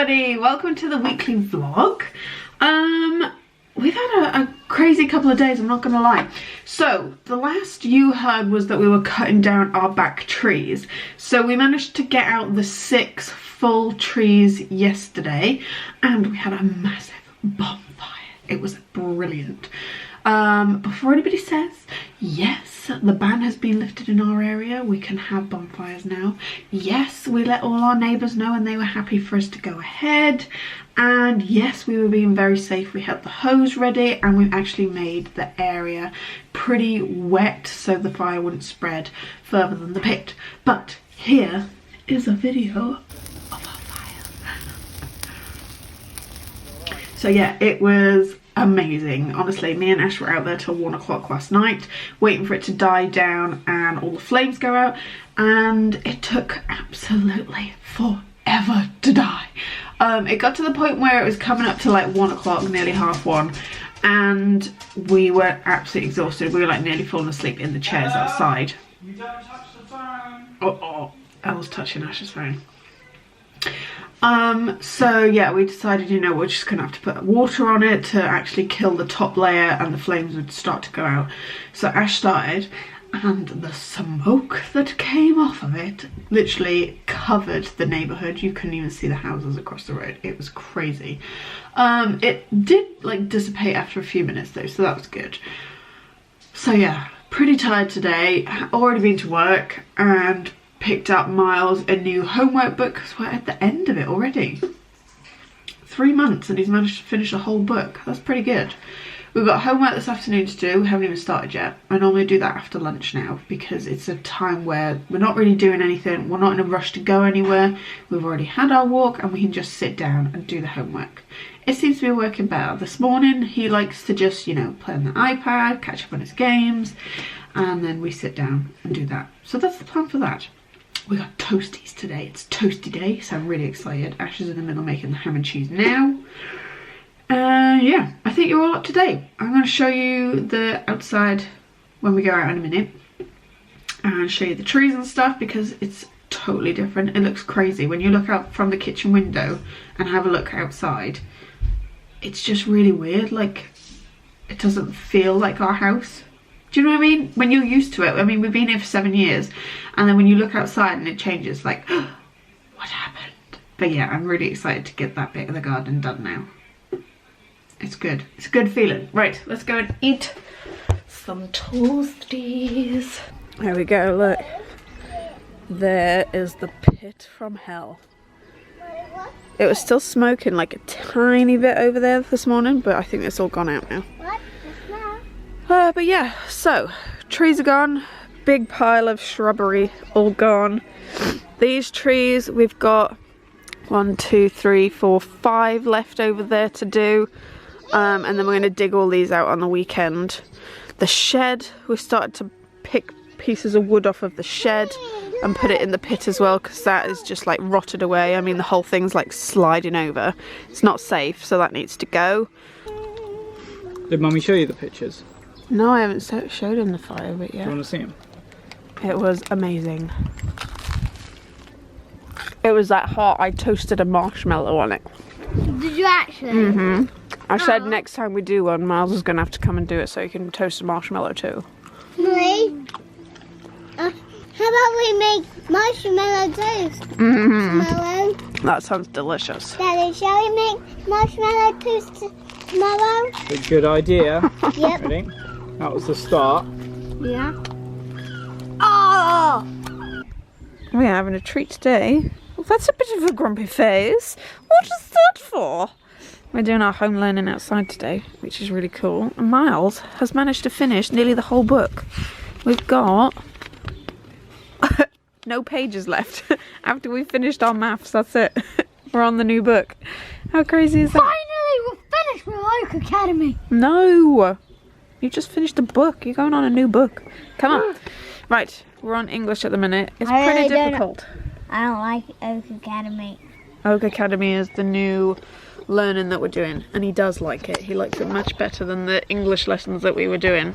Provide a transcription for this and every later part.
everybody, welcome to the weekly vlog. We've had a crazy couple of days, I'm not gonna lie. So the last you heard was that we were cutting down our back trees. So we managed to get out the 6 full trees yesterday and we had a massive bonfire. It was brilliant. Before anybody says, yes, the ban has been lifted in our area. We can have bonfires now. Yes, we let all our neighbours know and they were happy for us to go ahead. And yes, we were being very safe. We had the hose ready and we actually made the area pretty wet so the fire wouldn't spread further than the pit. But here is a video of our fire. So yeah, it was amazing. Honestly, me and Ash were out there till 1 o'clock last night waiting for it to die down and all the flames go out, and it took absolutely forever to die. It got to the point where it was coming up to like 1 o'clock, nearly 1:30, and we were absolutely exhausted. We were like nearly falling asleep in the chairs outside. You don't touch the phone. I was touching Ash's phone. So yeah, we decided, you know, we're just gonna have to put water on it to actually kill the top layer and the flames would start to go out. So Ash started and the smoke that came off of it literally covered the neighbourhood. You couldn't even see the houses across the road. It was crazy. It did like dissipate after a few minutes though, so that was good. So yeah, pretty tired today. Already been to work and picked up Miles a new homework book because we're at the end of it already. 3 months and he's managed to finish a whole book. That's pretty good. We've got homework this afternoon to do. We haven't even started yet. I normally do that after lunch now because it's a time where we're not really doing anything. We're not in a rush to go anywhere. We've already had our walk and we can just sit down and do the homework. It seems to be working better. This morning he likes to just, you know, play on the iPad, catch up on his games, and then we sit down and do that. So that's the plan for that. We got toasties today. It's toasty day, so I'm really excited. Ash is in the middle making the ham and cheese now. Yeah, I think you're all up to date. I'm going to show you the outside when we go out in a minute and show you the trees and stuff because it's totally different. It looks crazy when you look out from the kitchen window and have a look outside. It's just really weird. Like, it doesn't feel like our house. Do you know what I mean? When you're used to it. I mean, we've been here for 7 years and then when you look outside and it changes, like, what happened? But yeah, I'm really excited to get that bit of the garden done now. It's good. It's a good feeling. Right, let's go and eat some toasties. There we go, look. There is the pit from hell. It was still smoking like a tiny bit over there this morning, but I think it's all gone out now. But yeah, so trees are gone. Big pile of shrubbery all gone. These trees, we've got 1, 2, 3, 4, 5 left over there to do. And then we're going to dig all these out on the weekend. The shed, we started to pick pieces of wood off of the shed and put it in the pit as well because that is just like rotted away. I mean, the whole thing's like sliding over. It's not safe, so that needs to go. Did Mummy show you the pictures? No, I haven't showed him the fire bit yet. Do you want to see them? It was amazing. It was that hot, I toasted a marshmallow on it. Did you actually? Mm-hmm. I said next time we do one, Miles is going to have to come and do it so he can toast a marshmallow too. Really? How about we make marshmallow toast? Tomorrow? That sounds delicious. Daddy, shall we make marshmallow toast tomorrow? A good idea. Yep. Ready? That was the start. Yeah. Oh! We're having a treat today. Well, that's a bit of a grumpy face. What is that for? We're doing our home learning outside today, which is really cool. And Miles has managed to finish nearly the whole book. We've got no pages left. After we finished our maths, that's it. We're on the new book. How crazy is that? Finally, we're finished with Oak Academy. No! You just finished a book. You're going on a new book. Come on. Right, we're on English at the minute. It's pretty difficult. I don't like Oak Academy. Oak Academy is the new learning that we're doing, and he does like it. He likes it much better than the English lessons that we were doing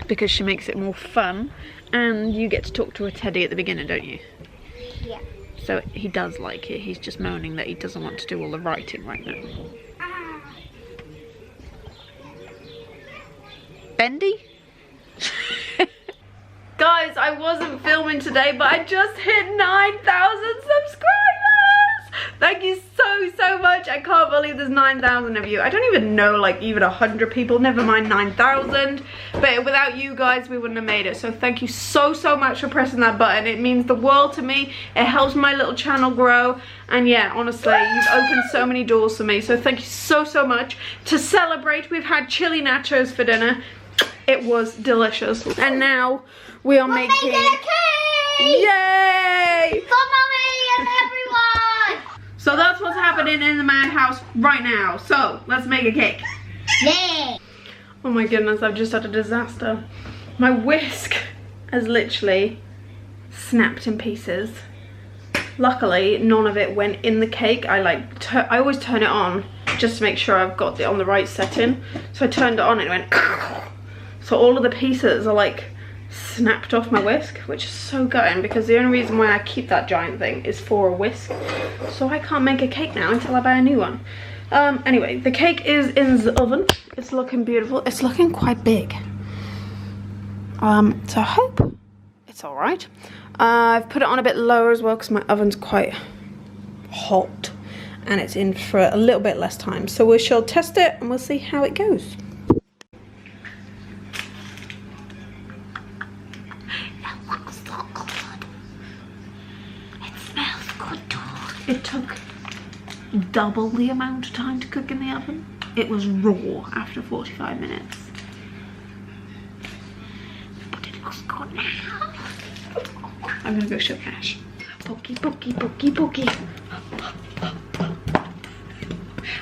because she makes it more fun and you get to talk to a teddy at the beginning, don't you? Yeah. So he does like it. He's just moaning that he doesn't want to do all the writing right now. Bendy? Guys, I wasn't filming today, but I just hit 9,000 subscribers! Thank you so much. I can't believe there's 9,000 of you. I don't even know, like, even 100 people, never mind 9,000. But without you guys, we wouldn't have made it. So thank you so much for pressing that button. It means the world to me. It helps my little channel grow. And yeah, honestly, you've opened so many doors for me. So thank you so much. To celebrate, we've had chili nachos for dinner. It was delicious. And now we are making a cake! Yay! For Mommy and everyone! So that's what's happening in the madhouse right now. So let's make a cake. Yay! Oh my goodness, I've just had a disaster. My whisk has literally snapped in pieces. Luckily, none of it went in the cake. I always turn it on just to make sure I've got it on the right setting. So I turned it on and it went. So all of the pieces are like snapped off my whisk, which is so gutting because the only reason why I keep that giant thing is for a whisk. So I can't make a cake now until I buy a new one. Anyway, the cake is in the oven. It's looking beautiful. It's looking quite big. So I hope it's all right. I've put it on a bit lower as well because my oven's quite hot and it's in for a little bit less time. So we shall test it and we'll see how it goes. It took double the amount of time to cook in the oven. It was raw after 45 minutes. But it looks good now. I'm gonna go show Ash. Pokey.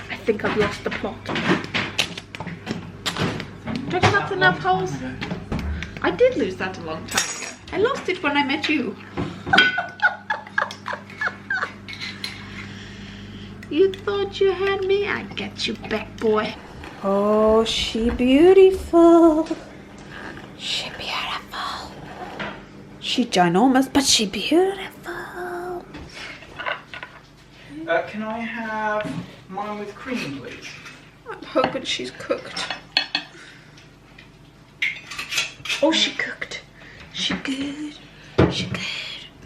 I think I've lost the plot. Do you reckon that's enough holes? I did lose that a long time ago. I lost it when I met you. You thought you had me? I get you back, boy. Oh, she beautiful. She beautiful. She ginormous, but she beautiful. Can I have mine with cream, please? I'm hoping she's cooked. Oh, she cooked. She good. She good.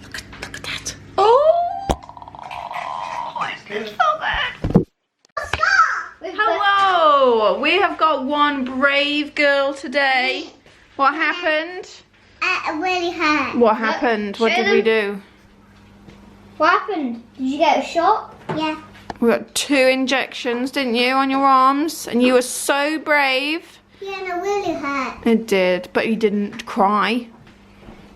Look at that. Oh! It's so good. Hello! We have got one brave girl today. What happened? It really hurt. What happened? What did we do? What happened? Did you get a shot? Yeah. We got 2 injections, didn't you, on your arms? And you were so brave. Yeah, and it really hurt. It did, but you didn't cry.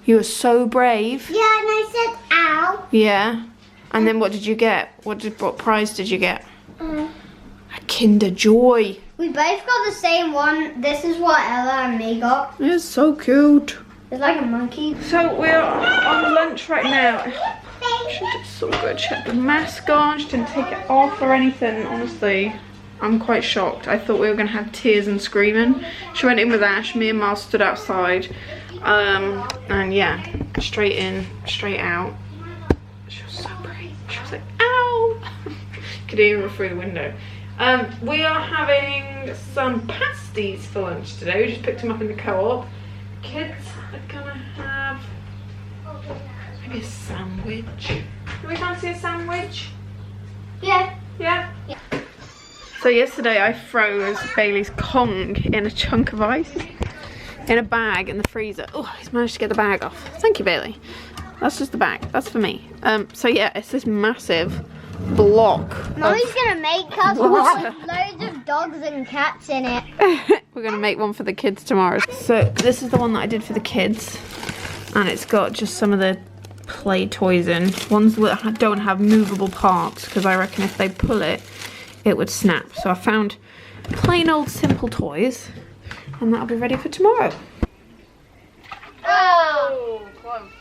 You were so brave. Yeah, and I said ow. Yeah. And then what did you get? What prize did you get? A Kinder Joy. We both got the same one. This is what Ella and me got. It's so cute. It's like a monkey. So we're on lunch right now. She did so good. She had the mask on. She didn't take it off or anything. Honestly, I'm quite shocked. I thought we were going to have tears and screaming. She went in with Ash. Me and Miles stood outside. And yeah, straight in, straight out. She was so brave. She was like, ow! Could hear her through the window. We are having some pasties for lunch today. We just picked them up in the co-op. Kids are gonna have maybe a sandwich. Do we fancy a sandwich? Yeah. Yeah? Yeah. So yesterday I froze Bailey's Kong in a chunk of ice in a bag in the freezer. Oh, he's managed to get the bag off. Thank you, Bailey. That's just the bag. That's for me. So yeah, it's this massive block. Mommy's gonna make us one with loads of dogs and cats in it. We're gonna make one for the kids tomorrow. So this is the one that I did for the kids, and it's got just some of the play toys in. Ones that don't have movable parts, because I reckon if they pull it, it would snap. So I found plain old simple toys, and that'll be ready for tomorrow. Oh! Close.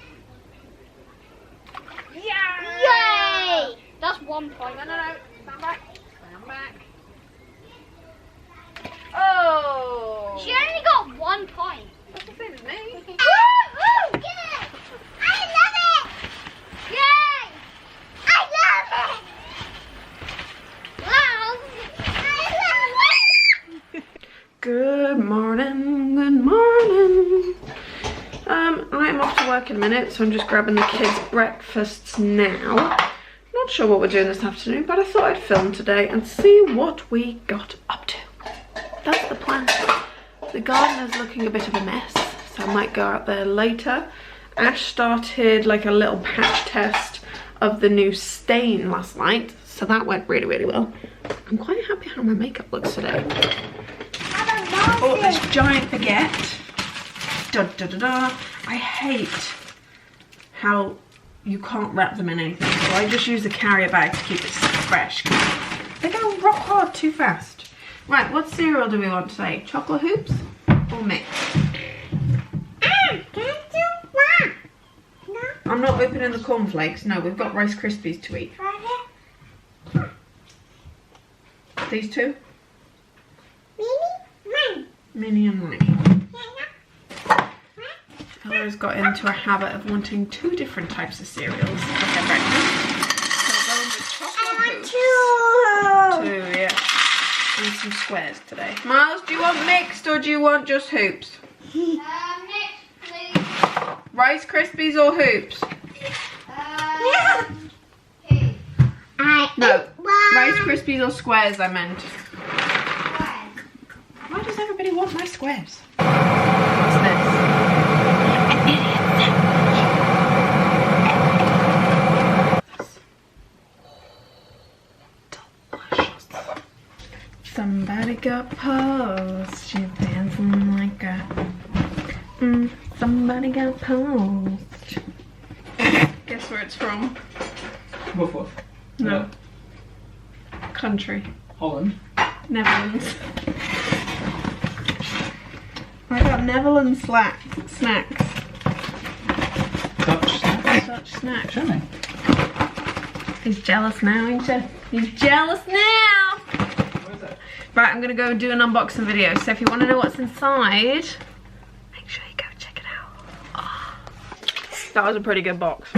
Yay! That's 1 point. No. Stand back. Stand back. Oh! She only got 1 point. That's the same as me. Woohoo! Get it! I love it! Yay! work in a minute, so I'm just grabbing the kids' breakfasts now. Not sure what we're doing this afternoon, but I thought I'd film today and see what we got up to. That's the plan. The garden is looking a bit of a mess, so I might go out there later. Ash started like a little patch test of the new stain last night, so that went really, really well. I'm quite happy how my makeup looks today. Oh, this giant baguette. Da, da, da, da. I hate how you can't wrap them in anything, so I just use the carrier bag to keep it fresh. They go rock hard too fast. Right, what cereal do we want today? Chocolate hoops or mix? I'm not opening the cornflakes. No, we've got Rice Krispies to eat. These two? Minnie and Minnie. Ella's got into a habit of wanting 2 different types of cereals for her breakfast. So going with chocolate hoops. 2, yeah. And some squares today. Miles, do you want mixed or do you want just hoops? Mixed, please. Rice Krispies or hoops? No, Rice Krispies or squares I meant. Why does everybody want my squares? What's this? An idiot sandwich. Delicious. Somebody got posed. She's dancing like a... somebody got posed. Guess where it's from? Woof woof. No. Country. Holland. Netherlands. I got Netherlands snacks. Dutch snack. Such snacks. Show me. He's jealous now, ain't you? He's jealous now! What is it? Right, I'm gonna go do an unboxing video. So if you want to know what's inside, make sure you go check it out. Oh. That was a pretty good box.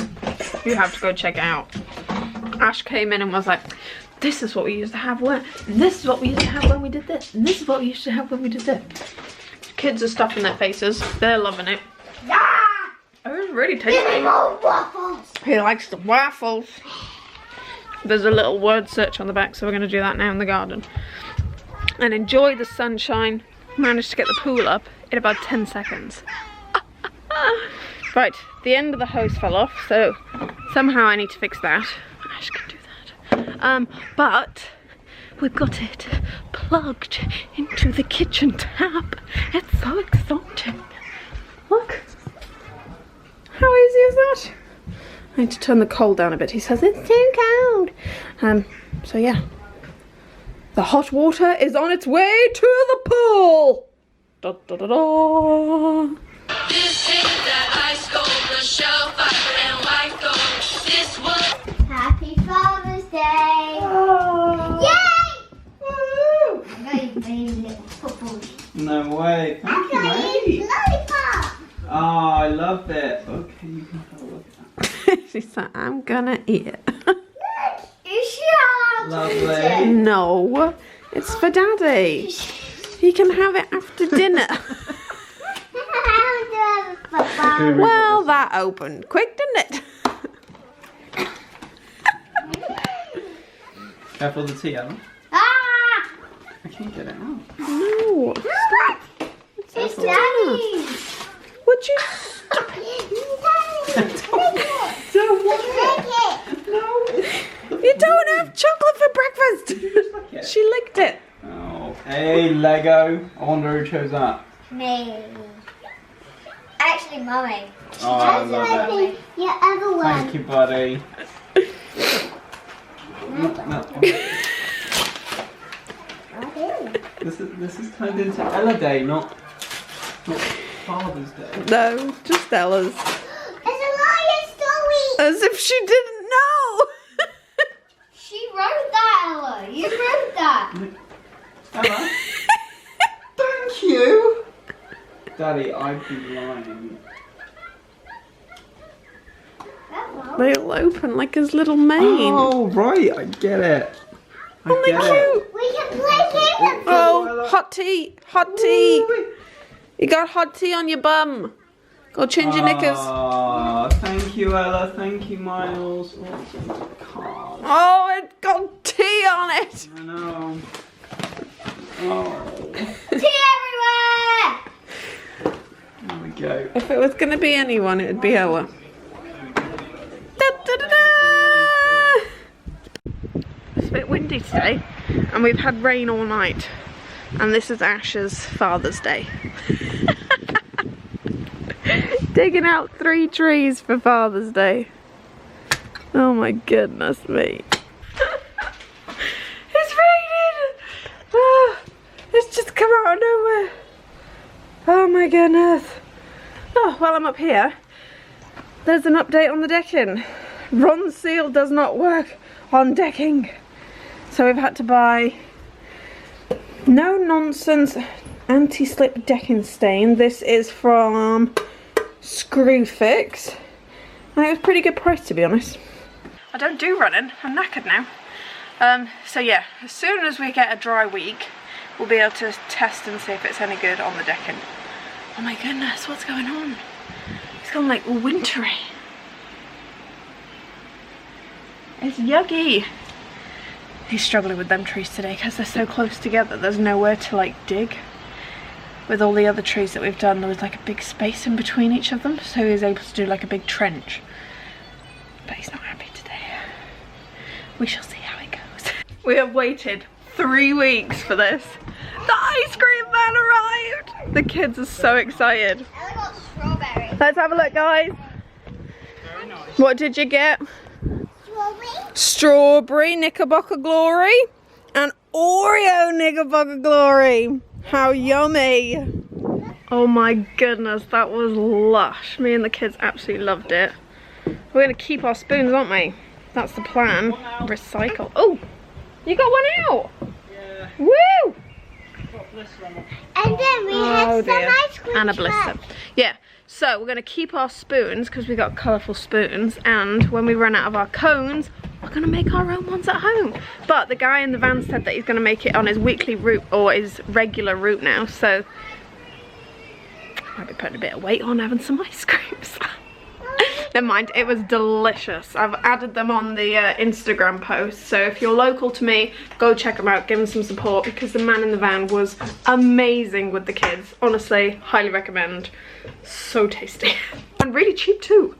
You have to go check it out. Ash came in and was like, this is what we used to have when, and this is what we used to have when we did this, and this is what we used to have when we did this. Kids are stuffing their faces. They're loving it. Yeah. Oh, it's really tasty. Give me more waffles. He likes the waffles. There's a little word search on the back, so we're going to do that now in the garden. And enjoy the sunshine. Managed to get the pool up in about 10 seconds. Right, the end of the hose fell off, so somehow I need to fix that. Ash can do that. But we've got it plugged into the kitchen tap. It's so exciting. Look. How easy is that? I need to turn the cold down a bit. He says it's too cold. So yeah. The hot water is on its way to the pool. Da, da, da, da. This is that ice gold, the shell fire and white gold. This one. Happy Father's Day. Oh. Yay! Woo! I'm going to bring little footballs. No way. I'm Thank you, going to eat mate. lollipop. Oh, I love it. Okay, you can have a look at that. She said, I'm gonna eat it. You should. Lovely. No, it's for Daddy. He can have it after dinner. Well, that opened quick, didn't it? Careful the tea, Ellen. Ah! I can't get it out. No. Stop. It's Daddy's. Would you? Don't want it. No. You don't have chocolate for breakfast. Did you just lick it? She licked it. Oh, hey, Lego. I wonder who chose that. Me. Actually, Mummy. Oh, I love it. Your other one. Thank you, buddy. No. This is turned into Ella Day, not Father's Day. No, just Ella's. It's a liar story. As if she didn't know. She wrote that, Ella. You wrote that. Ella? Thank you! Daddy, I'd be lying. They'll open like his little mane. Oh, right, I get it. Oh, they're cute. We can play game with Oh, hot tea, hot tea. You got hot tea on your bum. Go change your knickers. Oh, thank you, Ella. Thank you, Miles. Oh, it's in the card. Oh, it's got tea on it. I know. Oh, Tea everywhere! there we go. If it was going to be anyone, it would be Ella. Da, da, da, da. It's a bit windy today, and we've had rain all night. And this is Ash's Father's Day. Digging out 3 trees for Father's Day. Oh my goodness me. It's raining! Oh, it's just come out of nowhere. Oh my goodness. Oh, while I'm up here, there's an update on the decking. Ron seal does not work on decking. So we've had to buy no nonsense anti-slip decking stain. This is from Screwfix. And it was pretty good price, to be honest. I don't do running, I'm knackered now. So yeah, as soon as we get a dry week, we'll be able to test and see if it's any good on the decking. Oh my goodness, what's going on? It's gone like wintry. It's yucky. He's struggling with them trees today because they're so close together. There's nowhere to like dig. With all the other trees that we've done, there was like a big space in between each of them, so he was able to do like a big trench. But he's not happy today. We shall see how it goes. We have waited 3 weeks for this. The ice cream man arrived! The kids are so excited. Ella got strawberry. Let's have a look, guys. What did you get? Strawberry? Strawberry Knickerbocker Glory and Oreo Knickerbocker Glory. How yummy. Oh my goodness, that was lush. Me and the kids absolutely loved it. We're going to keep our spoons, aren't we? That's the plan. Recycle. Oh, you got one out. Yeah. Woo! And then we had some ice cream. And a blister. Yeah, so we're going to keep our spoons because we got colourful spoons, and when we run out of our cones, we're going to make our own ones at home. But the guy in the van said that he's going to make it on his weekly route or his regular route now, so I might be putting a bit of weight on having some ice creams. Never mind, it was delicious. I've added them on the Instagram post, so if you're local to me, go check them out, give them some support, because the man in the van was amazing with the kids. Honestly, highly recommend. So tasty. And really cheap too.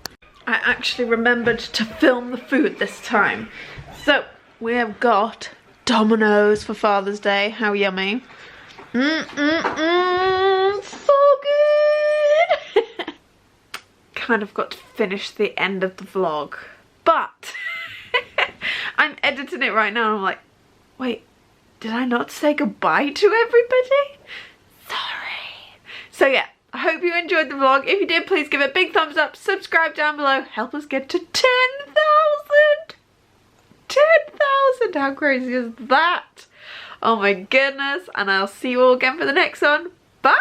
I actually remembered to film the food this time. So, we have got Domino's for Father's Day. How yummy. So good. Kind of got to finish the end of the vlog, but I'm editing it right now and I'm like, wait, did I not say goodbye to everybody? Sorry. So yeah, I hope you enjoyed the vlog. If you did, please give it a big thumbs up, subscribe down below, help us get to 10,000. 10,000, how crazy is that? Oh my goodness, and I'll see you all again for the next one. Bye.